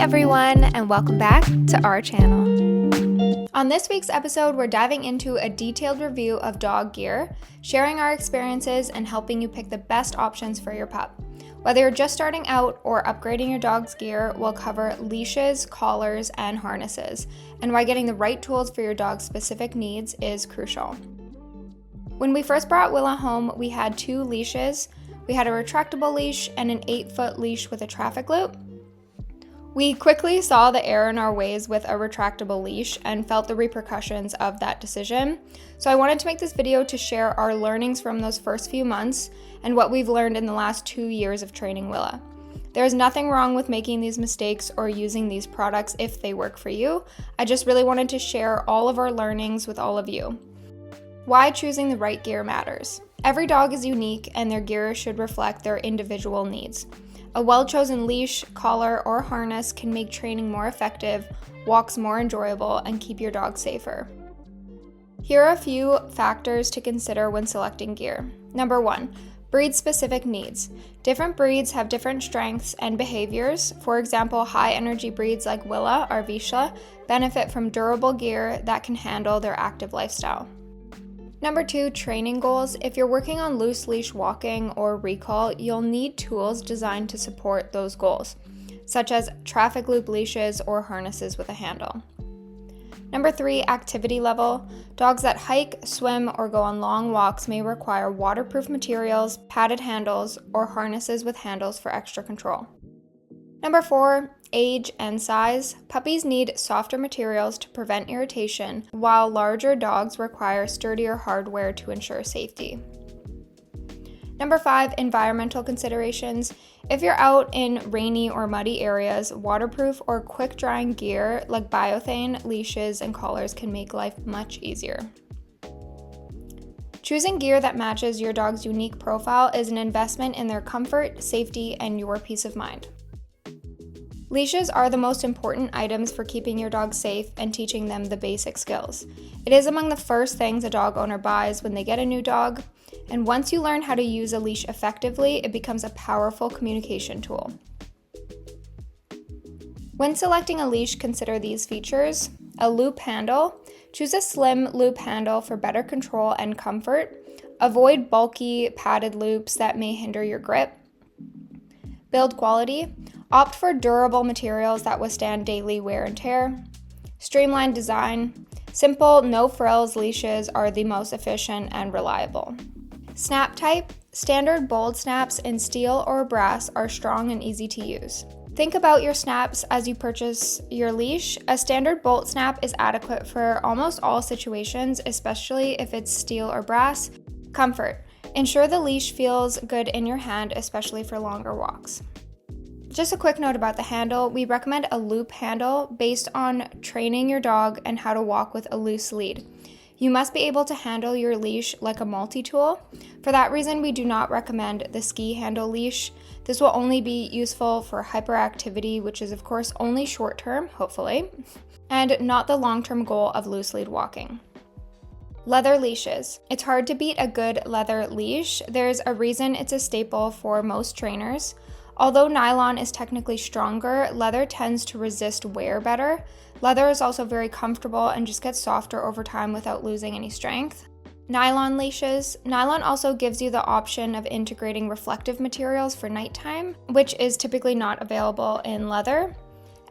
everyone, and welcome back to our channel. On this week's episode, we're diving into a detailed review of dog gear, sharing our experiences, and helping you pick the best options for your pup. Whether you're just starting out or upgrading your dog's gear, we'll cover leashes, collars, and harnesses, and why getting the right tools for your dog's specific needs is crucial. When we first brought Willa home, we had 2 leashes. We had a retractable leash and an 8-foot leash with a traffic loop. We quickly saw the error in our ways with a retractable leash and felt the repercussions of that decision. So I wanted to make this video to share our learnings from those first few months and what we've learned in the last 2 years of training Willa. There's nothing wrong with making these mistakes or using these products if they work for you. I just really wanted to share all of our learnings with all of you. Why choosing the right gear matters. Every dog is unique and their gear should reflect their individual needs. A well-chosen leash, collar, or harness can make training more effective, walks more enjoyable, and keep your dog safer. Here are a few factors to consider when selecting gear. Number 1, breed-specific needs. Different breeds have different strengths and behaviors. For example, high-energy breeds like Willa or Vizsla benefit from durable gear that can handle their active lifestyle. Number 2, training goals. If you're working on loose leash walking or recall, you'll need tools designed to support those goals, such as traffic loop leashes or harnesses with a handle. Number 3, activity level. Dogs that hike, swim, or go on long walks may require waterproof materials, padded handles, or harnesses with handles for extra control. Number 4, age and size. Puppies need softer materials to prevent irritation, while larger dogs require sturdier hardware to ensure safety. Number 5, environmental considerations. If you're out in rainy or muddy areas, waterproof or quick-drying gear like biothane, leashes, and collars can make life much easier. Choosing gear that matches your dog's unique profile is an investment in their comfort, safety, and your peace of mind. Leashes are the most important items for keeping your dog safe and teaching them the basic skills. It is among the first things a dog owner buys when they get a new dog, and once you learn how to use a leash effectively, it becomes a powerful communication tool. When selecting a leash, consider these features. A loop handle. Choose a slim loop handle for better control and comfort. Avoid bulky, padded loops that may hinder your grip. Build quality. Opt for durable materials that withstand daily wear and tear. Streamlined design. Simple, no-frills leashes are the most efficient and reliable. Snap type. Standard bold snaps in steel or brass are strong and easy to use. Think about your snaps as you purchase your leash. A standard bolt snap is adequate for almost all situations, especially if it's steel or brass. Comfort. Ensure the leash feels good in your hand, especially for longer walks. Just a quick note about the handle. We recommend a loop handle based on training your dog and how to walk with a loose lead. You must be able to handle your leash like a multi-tool. For that reason, we do not recommend the ski handle leash. This will only be useful for hyperactivity, which is of course only short-term, hopefully, and not the long-term goal of loose lead walking. Leather leashes. It's hard to beat a good leather leash. There's a reason it's a staple for most trainers. Although nylon is technically stronger, leather tends to resist wear better. Leather is also very comfortable and just gets softer over time without losing any strength. Nylon leashes. Nylon also gives you the option of integrating reflective materials for nighttime, which is typically not available in leather.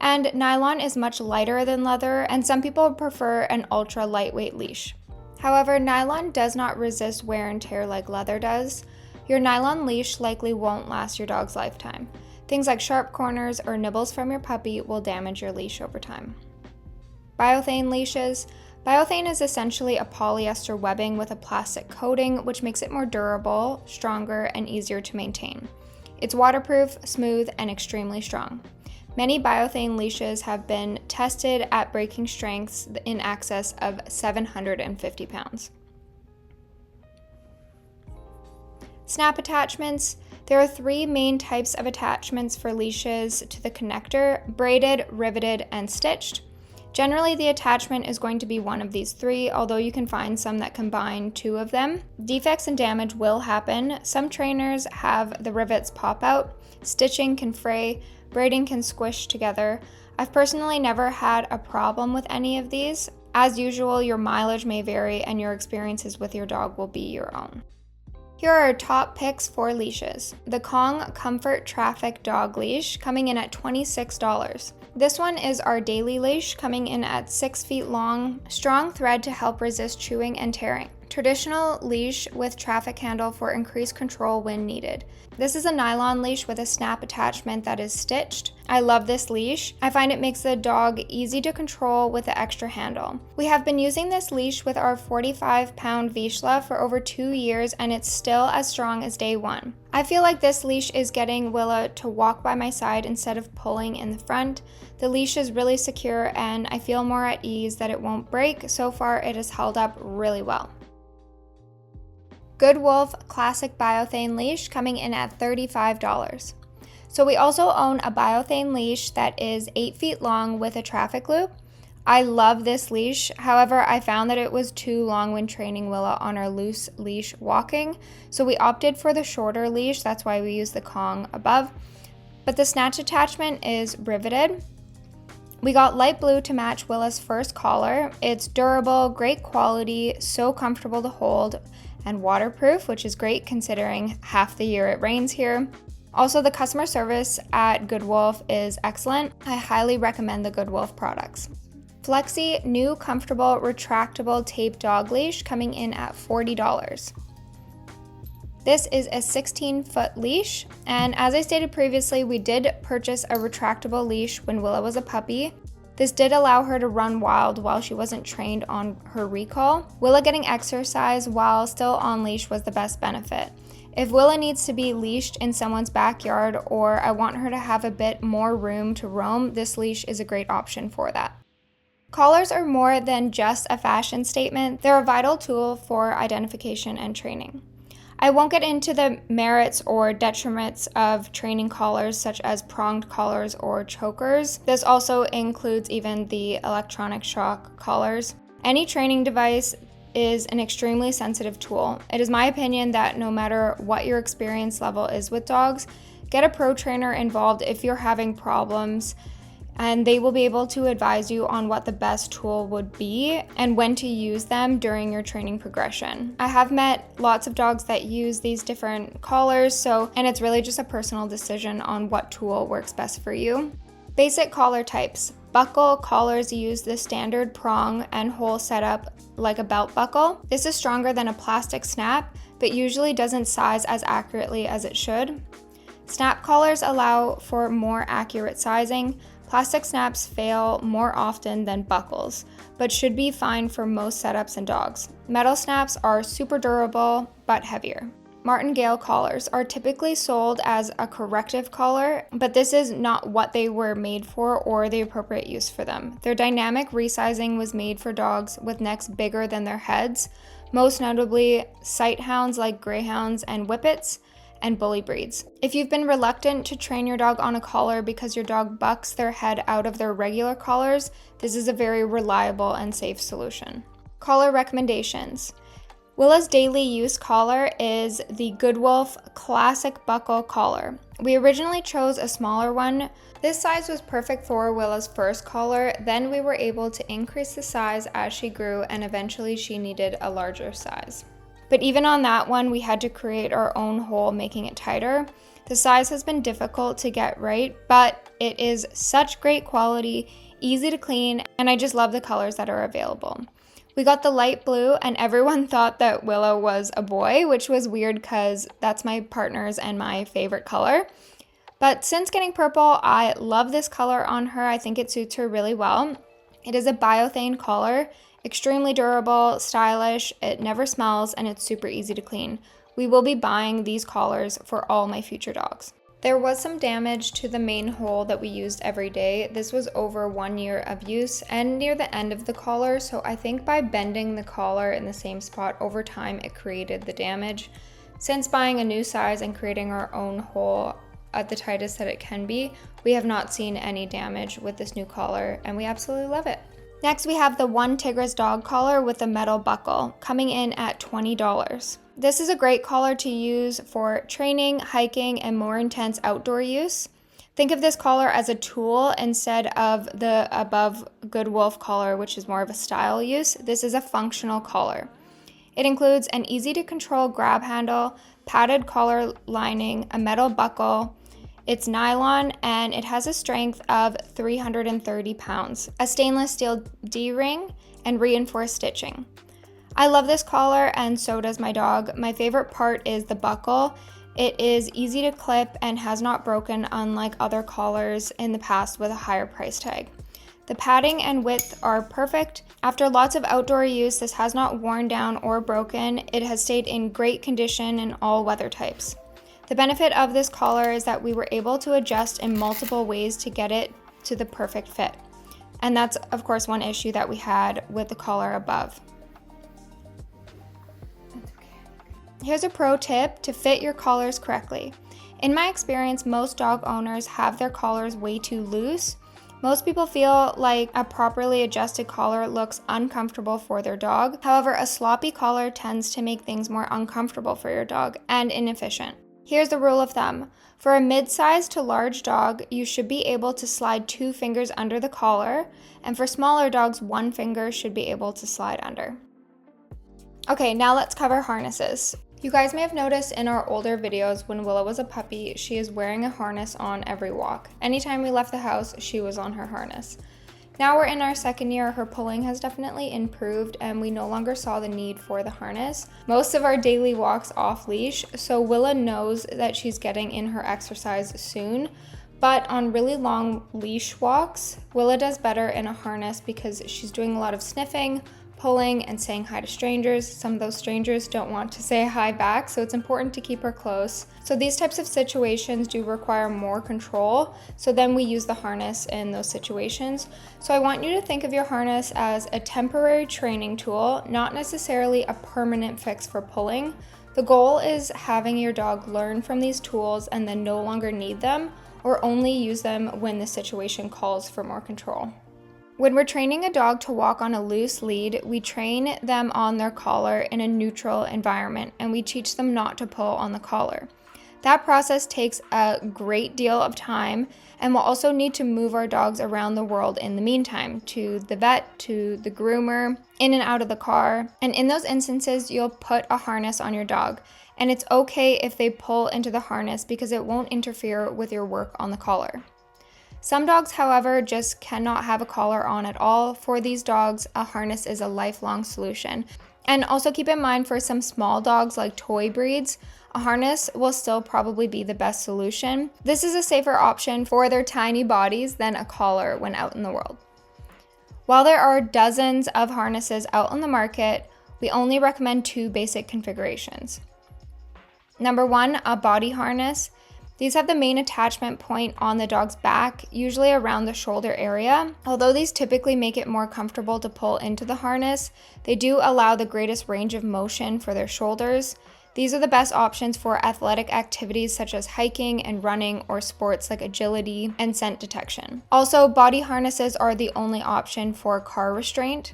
And nylon is much lighter than leather, and some people prefer an ultra lightweight leash. However, nylon does not resist wear and tear like leather does. Your nylon leash likely won't last your dog's lifetime. Things like sharp corners or nibbles from your puppy will damage your leash over time. Biothane leashes. Biothane is essentially a polyester webbing with a plastic coating, which makes it more durable, stronger, and easier to maintain. It's waterproof, smooth, and extremely strong. Many biothane leashes have been tested at breaking strengths in excess of 750 pounds. Snap attachments. There are 3 main types of attachments for leashes to the connector: braided, riveted, and stitched. Generally, the attachment is going to be one of these three, although you can find some that combine two of them. Defects and damage will happen. Some trainers have the rivets pop out, stitching can fray, braiding can squish together. I've personally never had a problem with any of these. As usual, your mileage may vary and your experiences with your dog will be your own. Here are our top picks for leashes. The Kong Comfort Traffic Dog Leash, coming in at $26. This one is our daily leash, coming in at 6 feet long, strong thread to help resist chewing and tearing. Traditional leash with traffic handle for increased control when needed. This is a nylon leash with a snap attachment that is stitched. I love this leash. I find it makes the dog easy to control with the extra handle. We have been using this leash with our 45-pound Vizsla for over 2 years and it's still as strong as day one. I feel like this leash is getting Willa to walk by my side instead of pulling in the front. The leash is really secure and I feel more at ease that it won't break. So far it has held up really well. GoodWolf Classic Biothane Leash, coming in at $35. So we also own a biothane leash that is 8 feet long with a traffic loop. I love this leash. However, I found that it was too long when training Willa on our loose leash walking. So we opted for the shorter leash. That's why we use the Kong above. But the snatch attachment is riveted. We got light blue to match Willa's first collar. It's durable, great quality, so comfortable to hold, and waterproof, which is great considering half the year it rains here. Also, the customer service at GoodWolf is excellent. I highly recommend the GoodWolf products. Flexi new comfortable retractable tape dog leash, coming in at $40. This is a 16-foot leash, and as I stated previously, we did purchase a retractable leash when Willa was a puppy. This did allow her to run wild while she wasn't trained on her recall. Willa getting exercise while still on leash was the best benefit. If Willa needs to be leashed in someone's backyard or I want her to have a bit more room to roam, this leash is a great option for that. Collars are more than just a fashion statement. They're a vital tool for identification and training. I won't get into the merits or detriments of training collars such as pronged collars or chokers. This also includes even the electronic shock collars. Any training device is an extremely sensitive tool. It is my opinion that no matter what your experience level is with dogs, get a pro trainer involved if you're having problems, and they will be able to advise you on what the best tool would be and when to use them during your training progression. I have met lots of dogs that use these different collars, and it's really just a personal decision on what tool works best for you. Basic collar types. Buckle collars use the standard prong and hole setup like a belt buckle. This is stronger than a plastic snap, but usually doesn't size as accurately as it should. Snap collars allow for more accurate sizing. Plastic snaps fail more often than buckles, but should be fine for most setups and dogs. Metal snaps are super durable, but heavier. Martingale collars are typically sold as a corrective collar, but this is not what they were made for or the appropriate use for them. Their dynamic resizing was made for dogs with necks bigger than their heads, most notably sighthounds like greyhounds and whippets, and bully breeds. If you've been reluctant to train your dog on a collar because your dog bucks their head out of their regular collars, this is a very reliable and safe solution. Collar recommendations. Willa's daily use collar is the GoodWolf Classic Buckle Collar. We originally chose a smaller one. This size was perfect for Willa's first collar, then we were able to increase the size as she grew and eventually she needed a larger size. But even on that one, we had to create our own hole, making it tighter. The size has been difficult to get right, but it is such great quality, easy to clean, and I just love the colors that are available. We got the light blue, and everyone thought that Willa was a boy, which was weird because that's my partner's and my favorite color. But since getting purple, I love this color on her. I think it suits her really well. It is a biothane collar. Extremely durable, stylish, it never smells, and it's super easy to clean. We will be buying these collars for all my future dogs. There was some damage to the main hole that we used every day. This was over 1 year of use and near the end of the collar, so I think by bending the collar in the same spot over time, it created the damage. Since buying a new size and creating our own hole at the tightest that it can be, we have not seen any damage with this new collar, and we absolutely love it. Next, we have the OneTigris dog collar with a metal buckle, coming in at $20. This is a great collar to use for training, hiking, and more intense outdoor use. Think of this collar as a tool instead of the above GoodWolf collar, which is more of a style use. This is a functional collar. It includes an easy-to-control grab handle, padded collar lining, a metal buckle. It's nylon and it has a strength of 330 pounds, a stainless steel D-ring, and reinforced stitching. I love this collar and so does my dog. My favorite part is the buckle. It is easy to clip and has not broken, unlike other collars in the past with a higher price tag. The padding and width are perfect. After lots of outdoor use, this has not worn down or broken. It has stayed in great condition in all weather types. The benefit of this collar is that we were able to adjust in multiple ways to get it to the perfect fit. And that's, of course, one issue that we had with the collar above. Here's a pro tip to fit your collars correctly. In my experience, most dog owners have their collars way too loose. Most people feel like a properly adjusted collar looks uncomfortable for their dog. However, a sloppy collar tends to make things more uncomfortable for your dog and inefficient. Here's the rule of thumb. For a mid-sized to large dog, you should be able to slide 2 fingers under the collar, and for smaller dogs, 1 finger should be able to slide under. Okay, now let's cover harnesses. You guys may have noticed in our older videos when Willow was a puppy, she is wearing a harness on every walk. Anytime we left the house, she was on her harness. Now we're in our second year, her pulling has definitely improved and we no longer saw the need for the harness. Most of our daily walks off leash, so Willa knows that she's getting in her exercise soon. But on really long leash walks, Willa does better in a harness because she's doing a lot of sniffing, pulling, and saying hi to strangers. Some of those strangers don't want to say hi back, so it's important to keep her close. So these types of situations do require more control, so then we use the harness in those situations. So I want you to think of your harness as a temporary training tool, not necessarily a permanent fix for pulling. The goal is having your dog learn from these tools and then no longer need them, or only use them when the situation calls for more control. When we're training a dog to walk on a loose lead, we train them on their collar in a neutral environment, and we teach them not to pull on the collar. That process takes a great deal of time, and we'll also need to move our dogs around the world in the meantime, to the vet, to the groomer, in and out of the car. And in those instances, you'll put a harness on your dog, and it's okay if they pull into the harness because it won't interfere with your work on the collar. Some dogs, however, just cannot have a collar on at all. For these dogs, a harness is a lifelong solution. And also keep in mind, for some small dogs like toy breeds, a harness will still probably be the best solution. This is a safer option for their tiny bodies than a collar when out in the world. While there are dozens of harnesses out on the market, we only recommend 2 basic configurations. Number 1, a body harness. These have the main attachment point on the dog's back, usually around the shoulder area. Although these typically make it more comfortable to pull into the harness, they do allow the greatest range of motion for their shoulders. These are the best options for athletic activities such as hiking and running, or sports like agility and scent detection. Also, body harnesses are the only option for car restraint.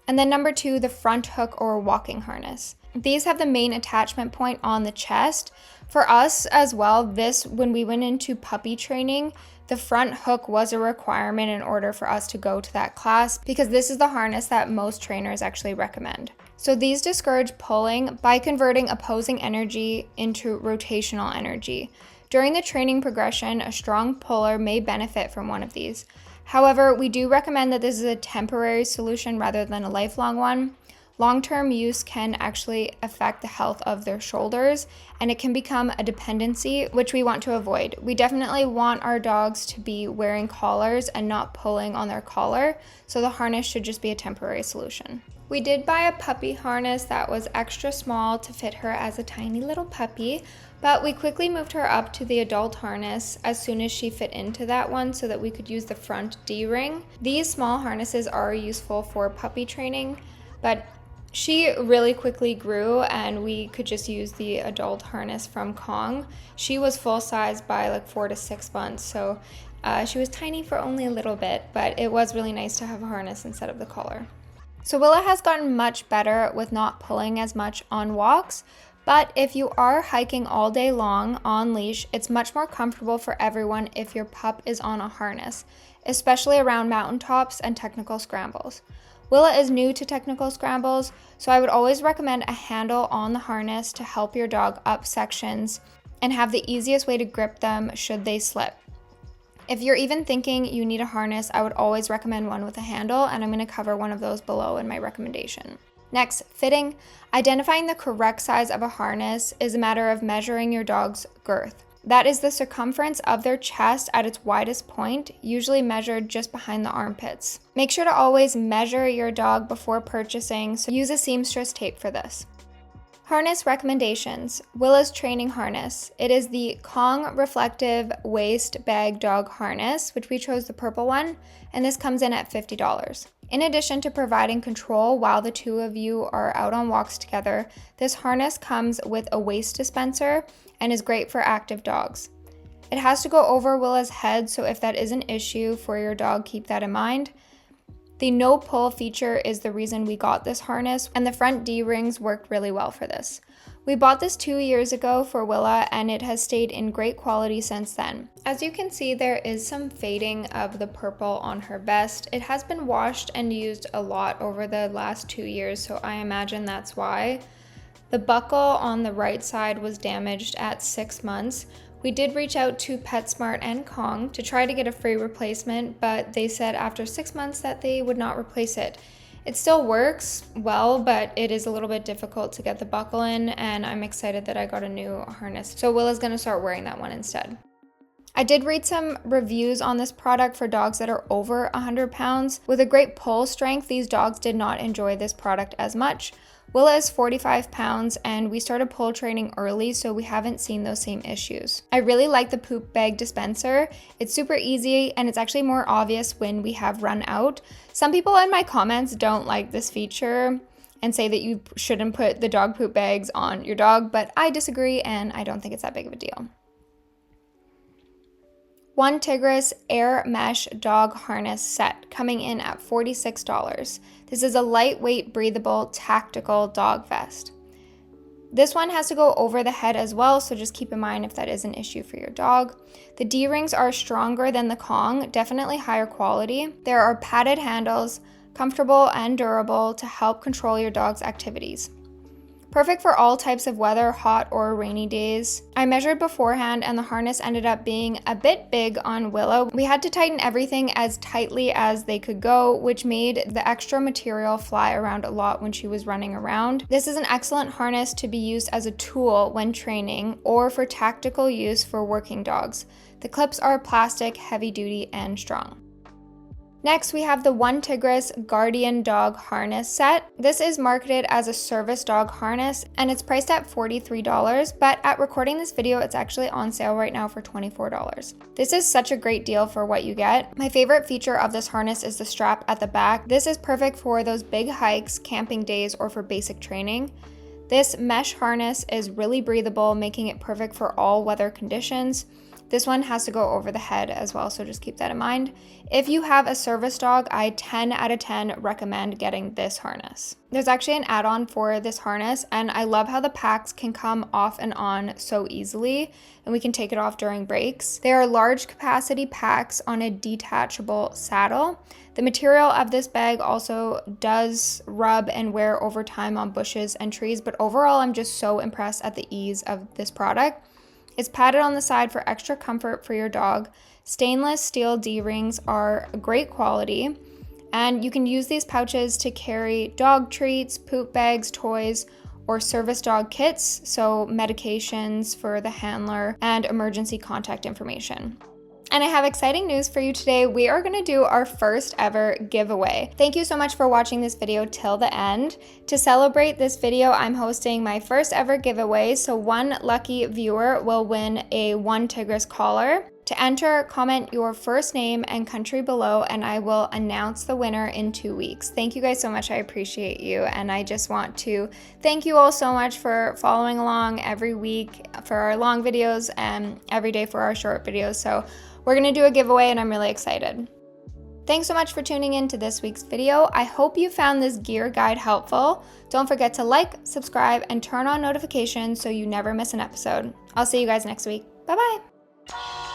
And then number 2, the front hook or walking harness. These have the main attachment point on the chest. For us as well, when we went into puppy training, the front hook was a requirement in order for us to go to that class, because this is the harness that most trainers actually recommend. So these discourage pulling by converting opposing energy into rotational energy. During the training progression, a strong puller may benefit from one of these. However, we do recommend that this is a temporary solution rather than a lifelong one. Long-term use can actually affect the health of their shoulders, and it can become a dependency, which we want to avoid. We definitely want our dogs to be wearing collars and not pulling on their collar, so the harness should just be a temporary solution. We did buy a puppy harness that was extra small to fit her as a tiny little puppy, but we quickly moved her up to the adult harness as soon as she fit into that one so that we could use the front D-ring. These small harnesses are useful for puppy training, but she really quickly grew and we could just use the adult harness from Kong. She was full size by like 4 to 6 months, so She was tiny for only a little bit, but it was really nice to have a harness instead of the collar. So Willa has gotten much better with not pulling as much on walks, but if you are hiking all day long on leash, it's much more comfortable for everyone if your pup is on a harness, especially around mountaintops and technical scrambles. Willa is new to technical scrambles, so I would always recommend a handle on the harness to help your dog up sections and have the easiest way to grip them should they slip. If you're even thinking you need a harness, I would always recommend one with a handle, and I'm going to cover one of those below in my recommendation. Next, fitting. Identifying the correct size of a harness is a matter of measuring your dog's girth. That is the circumference of their chest at its widest point, usually measured just behind the armpits. Make sure to always measure your dog before purchasing, so use a seamstress tape for this. Harness recommendations. Willa's training harness. It is the Kong reflective waist bag dog harness, which we chose the purple one, and this comes in at $50. In addition to providing control while the two of you are out on walks together, this harness comes with a waist dispenser and is great for active dogs. It has to go over Willa's head, so if that is an issue for your dog, keep that in mind. The no pull feature is the reason we got this harness, and the front D-rings worked really well for this. We bought this 2 years ago for Willa, and it has stayed in great quality since then. As you can see, there is some fading of the purple on her vest. It has been washed and used a lot over the last 2 years, so I imagine that's why. The buckle on the right side was damaged at 6 months. We did reach out to PetSmart and Kong to try to get a free replacement, but they said after 6 months that they would not replace it. It still works well, but it is a little bit difficult to get the buckle in, and I'm excited that I got a new harness. So Willa's gonna start wearing that one instead. I did read some reviews on this product for dogs that are over 100 pounds. With a great pull strength, these dogs did not enjoy this product as much. Willa is 45 pounds and we started pull training early, so we haven't seen those same issues. I really like the poop bag dispenser. It's super easy and it's actually more obvious when we have run out. Some people in my comments don't like this feature and say that you shouldn't put the dog poop bags on your dog, but I disagree and I don't think it's that big of a deal. OneTigris Air Mesh Dog Harness Set, coming in at $46. This is a lightweight, breathable, tactical dog vest. This one has to go over the head as well, so just keep in mind if that is an issue for your dog. The D-rings are stronger than the Kong, definitely higher quality. There are padded handles, comfortable and durable to help control your dog's activities. Perfect for all types of weather, hot or rainy days. I measured beforehand and the harness ended up being a bit big on Willa. We had to tighten everything as tightly as they could go, which made the extra material fly around a lot when she was running around. This is an excellent harness to be used as a tool when training or for tactical use for working dogs. The clips are plastic, heavy duty, and strong. Next, we have the OneTigris Guardian Dog Harness Set. This is marketed as a service dog harness and it's priced at $43, but at recording this video, it's actually on sale right now for $24. This is such a great deal for what you get. My favorite feature of this harness is the strap at the back. This is perfect for those big hikes, camping days, or for basic training. This mesh harness is really breathable, making it perfect for all weather conditions. This one has to go over the head as well, so just keep that in mind. If you have a service dog, I 10 out of 10 recommend getting this harness. There's actually an add-on for this harness, and I love how the packs can come off and on so easily, and we can take it off during breaks. They are large capacity packs on a detachable saddle. The material of this bag also does rub and wear over time on bushes and trees, but overall I'm just so impressed at the ease of this product. It's padded on the side for extra comfort for your dog. Stainless steel D-rings are great quality, and you can use these pouches to carry dog treats, poop bags, toys, or service dog kits, so medications for the handler and emergency contact information. And I have exciting news for you today. We are going to do our first ever giveaway. Thank you so much for watching this video till the end. To celebrate this video, I'm hosting my first ever giveaway, so one lucky viewer will win a OneTigris collar. To enter, comment your first name and country below, and I will announce the winner in 2 weeks. Thank you guys so much. I appreciate you, and I just want to thank you all so much for following along every week for our long videos and every day for our short videos. So We're gonna do a giveaway and I'm really excited. Thanks so much for tuning in to this week's video. I hope you found this gear guide helpful. Don't forget to like, subscribe, and turn on notifications so you never miss an episode. I'll see you guys next week. Bye-bye.